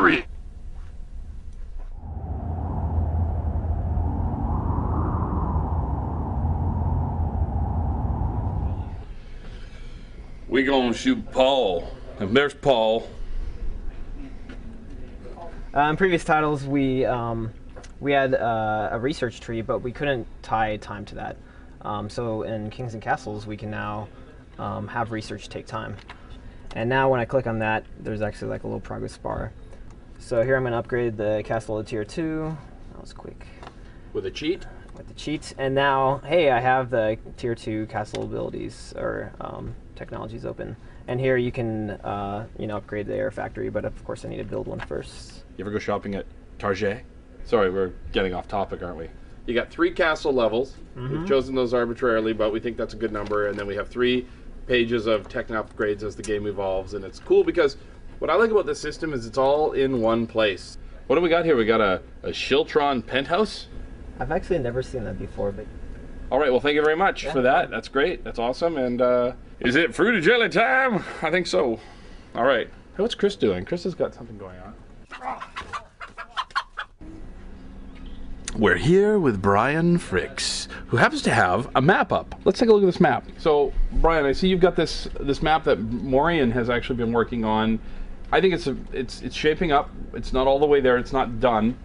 3. We gonna shoot Paul. And there's Paul. In previous titles, we had a research tree, but we couldn't tie time to that. So in Kings and Castles, we can now have research take time. And now when I click on that, there's actually like a little progress bar. So here I'm going to upgrade the castle to tier 2. That was quick. With a cheat? With the cheat. And now, hey, I have the tier 2 castle abilities or technologies open. And here you can upgrade the air factory, but of course I need to build one first. You ever go shopping at Target? Sorry, we're getting off topic, aren't we? You got 3 castle levels. We've chosen those arbitrarily, but we think that's a good number. And then we have 3 pages of tech upgrades as the game evolves. And it's cool because what I like about this system is it's all in one place. What do we got here? We got a Shiltron penthouse. I've actually never seen that before, but... All right, well, thank you very much for that. That's great. That's awesome. And is it fruity jelly time? I think so. All right. Hey, what's Chris doing? Chris has got something going on. We're here with Brian Fricks, who happens to have a map up. Let's take a look at this map. So, Brian, I see you've got this map that Maureen has actually been working on. I think it's shaping up. It's not all the way there. It's not done.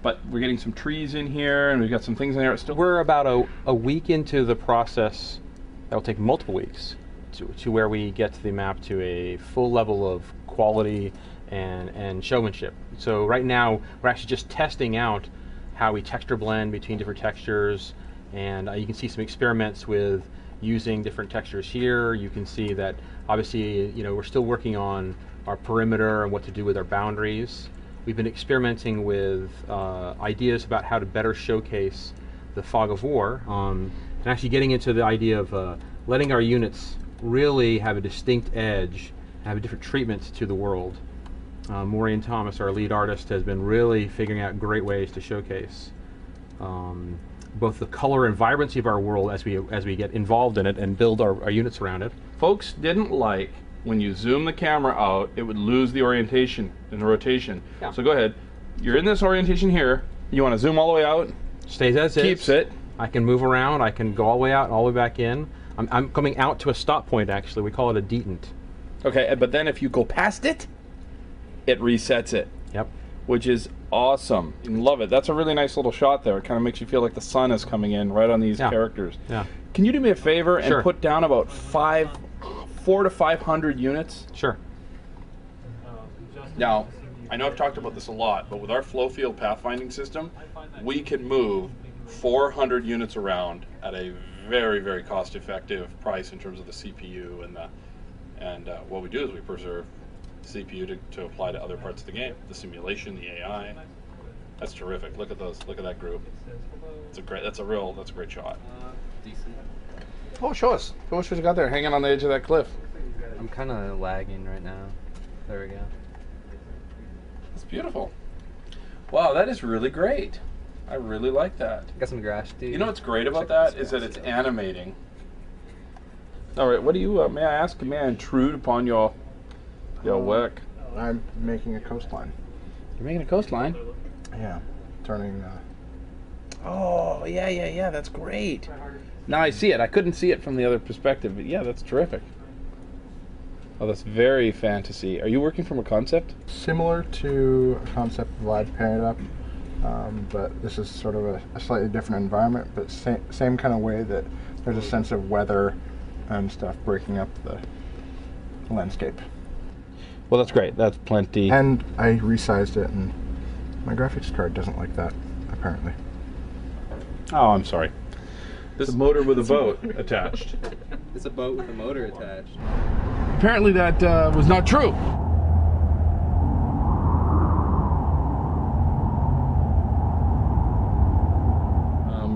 But we're getting some trees in here, and we've got some things in there. We're about a week into the process. That will take multiple weeks to where we get the map to a full level of quality and showmanship. So right now, we're actually just testing out how we texture blend between different textures, and you can see some experiments with using different textures here. You can see that obviously, we're still working on our perimeter and what to do with our boundaries. We've been experimenting with ideas about how to better showcase the fog of war, and actually getting into the idea of letting our units really have a distinct edge, have a different treatment to the world. Maureen Thomas, our lead artist, has been really figuring out great ways to showcase both the color and vibrancy of our world as we get involved in it and build our units around it. Folks didn't like when you zoom the camera out, it would lose the orientation and the rotation. Yeah. So go ahead. You're in this orientation here. You want to zoom all the way out. Stays as is. Keeps it. I can move around. I can go all the way out and all the way back in. I'm coming out to a stop point, actually. We call it a detent. Okay, but then if you go past it, it resets it. Yep. Which is awesome. You love it. That's a really nice little shot there. It kind of makes you feel like the sun is coming in right on these characters. Yeah. Can you do me a favor and Sure. put down about 400 to 500 units? Sure. Now, I know I've talked about this a lot, but with our flow field pathfinding system, we can move 400 units around at a very, very cost-effective price in terms of the CPU and what we do is we preserve CPU to apply to other parts of the game, the simulation, the AI. That's terrific. Look at those. Look at that group. That's a great shot. Decent. Oh, show us. Show us what you got there, hanging on the edge of that cliff. I'm kind of lagging right now. There we go. That's beautiful. Wow, that is really great. I really like that. Got some grass, dude. You know what's great about that is that it's animating. All right, what do you? May I ask? May I intrude upon your work? I'm making a coastline. You're making a coastline. Yeah, turning. Oh, yeah. That's great. Now I see it. I couldn't see it from the other perspective, but yeah, that's terrific. Oh, that's very fantasy. Are you working from a concept? Similar to a concept of Live Paired Up, but this is sort of a slightly different environment, but same kind of way that there's a sense of weather and stuff breaking up the landscape. Well, that's great. That's plenty. And I resized it, and my graphics card doesn't like that, apparently. Oh, I'm sorry. This is a motor with a boat attached. It's a boat with a motor attached. Apparently that was not true.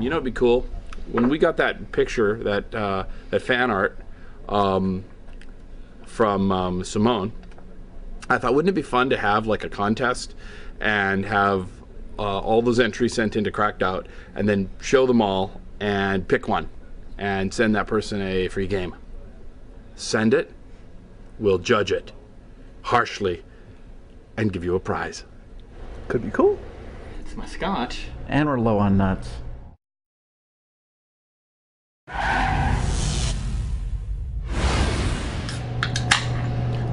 You know, it'd be cool when we got that picture, that fan art from Simone. I thought, wouldn't it be fun to have like a contest and have all those entries sent into Cracked Out, and then show them all and pick one and send that person a free game. Send it. We'll judge it harshly and give you a prize. Could be cool. It's my scotch. And we're low on nuts.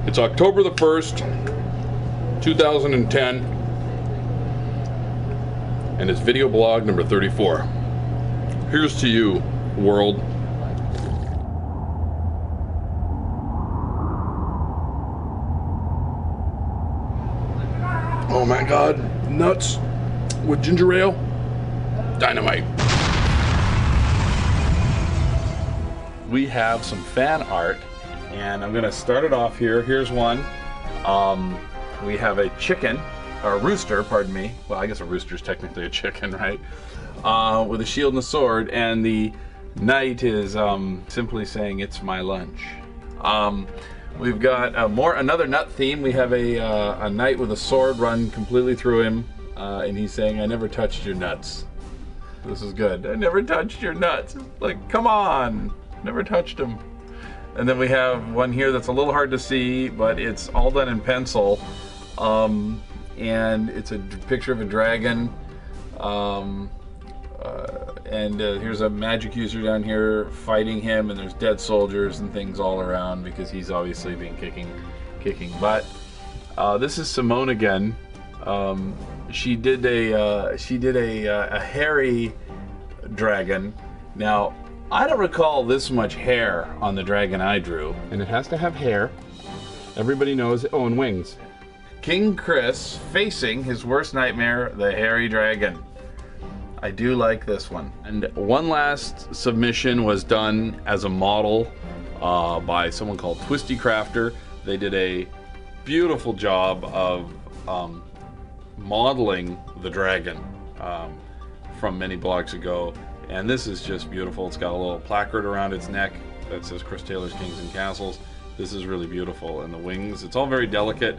It's October the 1st, 2010, and it's video blog number 34. Here's to you, world. Oh my God, nuts with ginger ale, dynamite. We have some fan art, and I'm gonna start it off here. Here's one. We have a chicken, or a rooster, pardon me. Well, I guess a rooster is technically a chicken, right? With a shield and a sword, and the knight is simply saying, "It's my lunch." We've got another nut theme. We have a knight with a sword run completely through him, and he's saying, "I never touched your nuts." This is good. I never touched your nuts. Like, come on, never touched them. And then we have one here that's a little hard to see, but it's all done in pencil, and it's a picture of a dragon. Here's a magic user down here fighting him, and there's dead soldiers and things all around because he's obviously been kicking butt. This is Simone again. She did a hairy dragon. Now, I don't recall this much hair on the dragon I drew. And it has to have hair. Everybody knows it. Oh, and wings. King Chris facing his worst nightmare, the hairy dragon. I do like this one. And one last submission was done as a model by someone called Twisty Crafter. They did a beautiful job of modeling the dragon from many blogs ago. And this is just beautiful. It's got a little placard around its neck that says Chris Taylor's Kings and Castles. This is really beautiful. And the wings, it's all very delicate.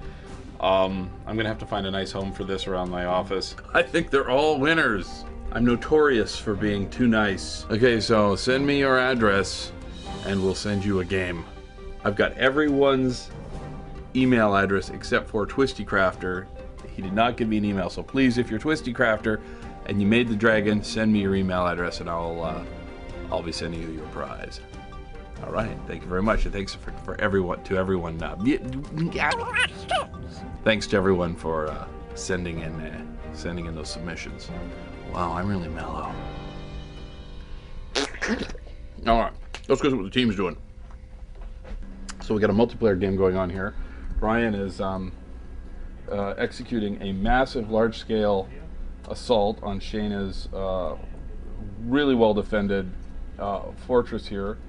I'm gonna have to find a nice home for this around my office. I think they're all winners. I'm notorious for being too nice. Okay, so send me your address and we'll send you a game. I've got everyone's email address except for Twisty Crafter. He did not give me an email, so please, if you're Twisty Crafter and you made the dragon, send me your email address and I'll be sending you your prize. All right, thank you very much, and thanks for everyone. Thanks to everyone for sending in those submissions. Wow, I'm really mellow. All right, let's go see what the team's doing. So we got a multiplayer game going on here. Brian is executing a massive, large-scale assault on Shayna's really well-defended fortress here.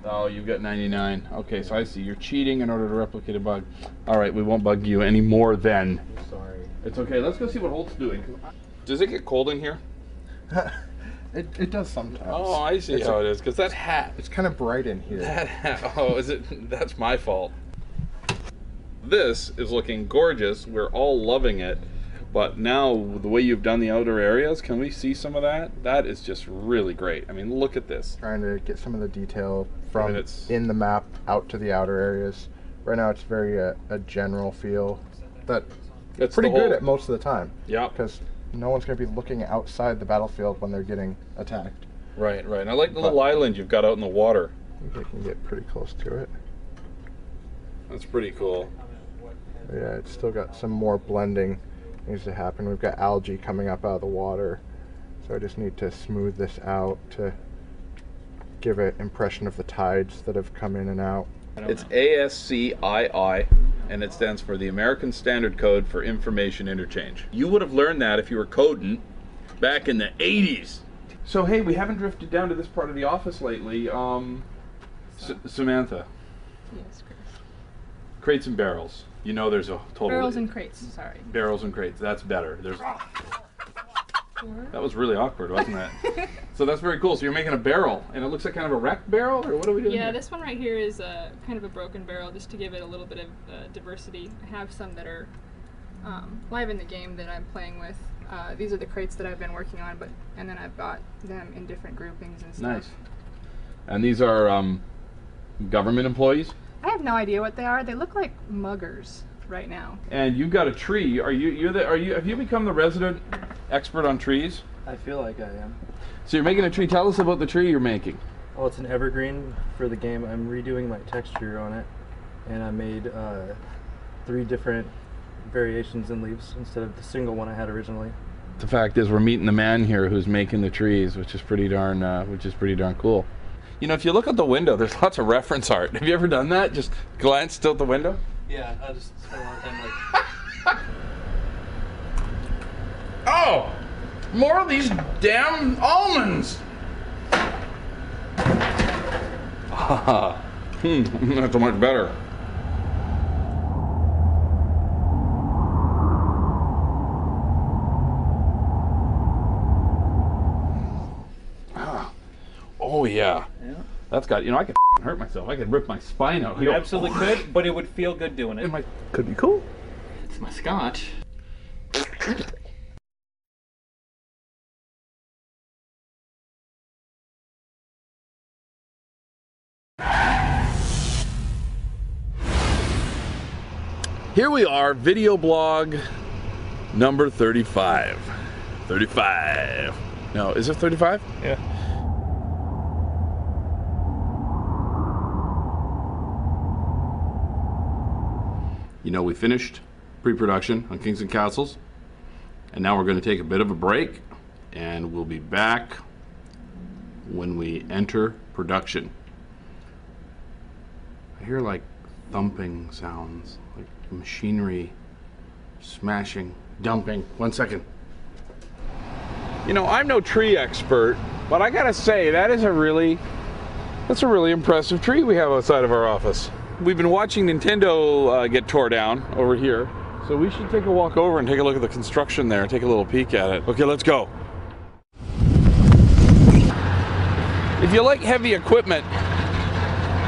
Oh, you've got 99. Okay, so I see. You're cheating in order to replicate a bug. All right, we won't bug you anymore then. Sorry. It's okay. Let's go see what Holt's doing. Does it get cold in here? It does sometimes. Oh, I see how it is. Because that hat. It's kind of bright in here. That hat. Oh, is it? That's my fault. This is looking gorgeous. We're all loving it. But now, the way you've done the outer areas, can we see some of that? That is just really great. I mean, look at this. Trying to get some of the detail from in the map out to the outer areas. Right now, it's very a general feel. It's pretty good at most of the time. Yeah. Because no one's going to be looking outside the battlefield when they're getting attacked. Right, right. And I like the little island you've got out in the water. I think I can get pretty close to it. That's pretty cool. Yeah, it's still got some more blending needs to happen. We've got algae coming up out of the water, so I just need to smooth this out to give an impression of the tides that have come in and out. It's ASCII, and it stands for the American Standard Code for Information Interchange. You would have learned that if you were coding back in the 80s. So hey, we haven't drifted down to this part of the office lately. Samantha. Yes, Chris. Crates and barrels. You know there's a total... Barrels and crates, sorry. Barrels and crates, that's better. That was really awkward, wasn't it? So that's very cool. So you're making a barrel, and it looks like kind of a wrecked barrel, or what are we doing Yeah, here? this one right here is kind of a broken barrel, just to give it a little bit of diversity. I have some that are live in the game that I'm playing with. These are the crates that I've been working on, and then I've got them in different groupings and stuff. Nice. And these are government employees? I have no idea what they are. They look like muggers right now. And you've got a tree. Have you become the resident expert on trees? I feel like I am. So you're making a tree. Tell us about the tree you're making. Well, it's an evergreen for the game. I'm redoing my texture on it, and I made 3 different variations in leaves instead of the single one I had originally. The fact is, we're meeting the man here who's making the trees, which is pretty darn cool. You know, if you look out the window, there's lots of reference art. Have you ever done that? Just glanced out the window? Yeah, I just spent a lot of time like. Oh, more of these damn almonds. That's so much better. Oh yeah. That's got, you know, I could hurt myself. I could rip my spine out. You absolutely could, but it would feel good doing it. Could be cool. It's my scotch. Here we are, video blog number 35. 35. No, is it 35? Yeah. You know, we finished pre-production on Kings and Castles, and now we're going to take a bit of a break, and we'll be back when we enter production. I hear like thumping sounds, like machinery smashing, dumping. 1 second. You know, I'm no tree expert, but I gotta say, that's a really impressive tree we have outside of our office. We've been watching Nintendo get tore down over here, so we should take a walk over and take a look at the construction there, take a little peek at it. Okay, let's go. If you like heavy equipment,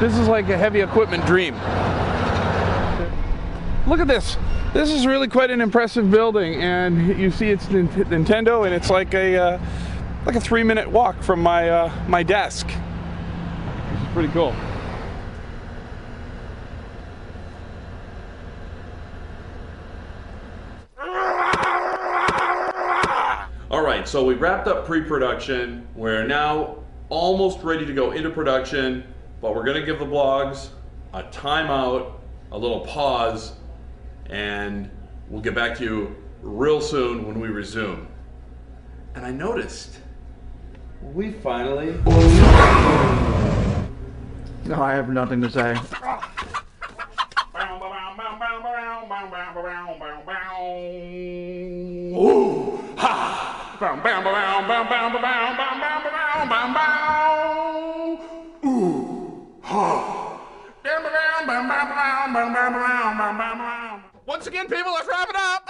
this is like a heavy equipment dream. Look at this. This is really quite an impressive building, and you see it's Nintendo, and it's like a 3-minute walk from my desk. Which is pretty cool. All right, so we wrapped up pre-production. We're now almost ready to go into production, but we're gonna give the blogs a timeout, a little pause, and we'll get back to you real soon when we resume. And I noticed, we finally... No, I have nothing to say. Ooh, ha! Ooh, ha! Once again, people, let's wrap it up!